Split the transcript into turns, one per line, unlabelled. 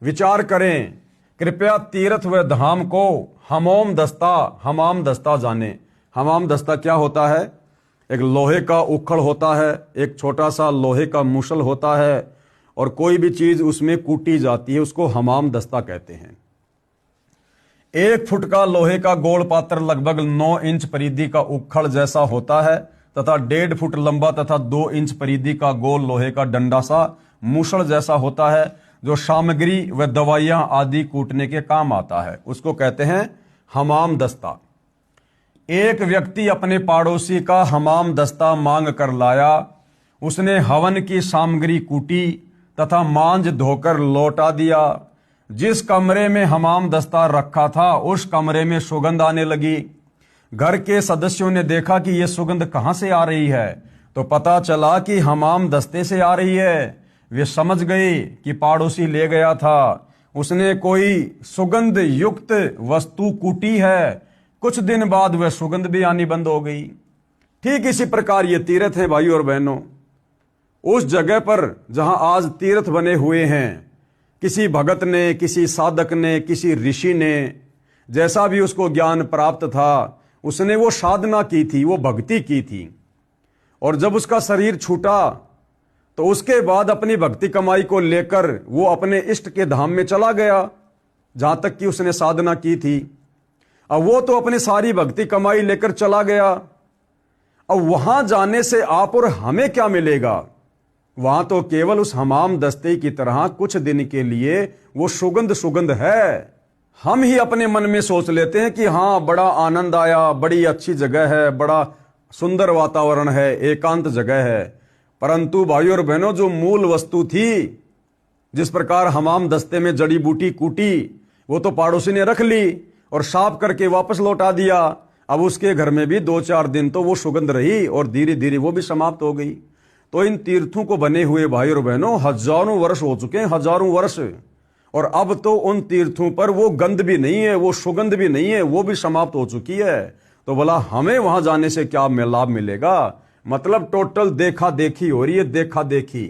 विचार करें, कृपया तीर्थ व धाम को हमाम दस्ता जाने। हमाम दस्ता क्या होता है? एक लोहे का उखड़ होता है, एक छोटा सा लोहे का मुसल होता है और कोई भी चीज उसमें कूटी जाती है, उसको हमाम दस्ता कहते हैं। 1 फुट का लोहे का गोल पात्र लगभग 9 इंच परिधि का उखड़ जैसा होता है तथा 1.5 फुट लंबा तथा 2 इंच परिधि का गोल लोहे का डंडा सा मुसल जैसा होता है, जो सामग्री व दवाइयां आदि कूटने के काम आता है, उसको कहते हैं हमाम दस्ता। एक व्यक्ति अपने पड़ोसी का हमाम दस्ता मांग कर लाया। उसने हवन की सामग्री कूटी तथा मांज धोकर लौटा दिया। जिस कमरे में हमाम दस्ता रखा था उस कमरे में सुगंध आने लगी। घर के सदस्यों ने देखा कि यह सुगंध कहां से आ रही है, तो पता चला कि हमाम दस्ते से आ रही है। वे समझ गए कि पड़ोसी ले गया था, उसने कोई सुगंध युक्त वस्तु कूटी है। कुछ दिन बाद वह सुगंध भी आनी बंद हो गई। ठीक इसी प्रकार ये तीर्थ हैं भाइयों और बहनों। उस जगह पर जहां आज तीर्थ बने हुए हैं, किसी भगत ने, किसी साधक ने, किसी ऋषि ने, जैसा भी उसको ज्ञान प्राप्त था, उसने वो साधना की थी, वो भक्ति की थी, और जब उसका शरीर छूटा तो उसके बाद अपनी भक्ति कमाई को लेकर वो अपने इष्ट के धाम में चला गया जहां तक कि उसने साधना की थी। अब वो तो अपनी सारी भक्ति कमाई लेकर चला गया। अब वहां जाने से आप और हमें क्या मिलेगा? वहां तो केवल उस हमाम दस्ते की तरह कुछ दिन के लिए वो सुगंध है। हम ही अपने मन में सोच लेते हैं कि हाँ, बड़ा आनंद आया, बड़ी अच्छी जगह है, बड़ा सुंदर वातावरण है, एकांत जगह है। परंतु भाइयों और बहनों, जो मूल वस्तु थी, जिस प्रकार हमाम दस्ते में जड़ी बूटी कूटी, वो तो पड़ोसी ने रख ली और साफ करके वापस लौटा दिया। अब उसके घर में भी 2-4 दिन तो वो सुगंध रही और धीरे धीरे वो भी समाप्त हो गई। तो इन तीर्थों को बने हुए भाइयों और बहनों हजारों वर्ष हो चुके हैं, हजारों वर्ष, और अब तो उन तीर्थों पर वो गंध भी नहीं है, वो सुगंध भी नहीं है, वो भी समाप्त हो चुकी है। तो भला हमें वहां जाने से क्या लाभ मिलेगा? मतलब टोटल देखा देखी हो रही है, देखा देखी।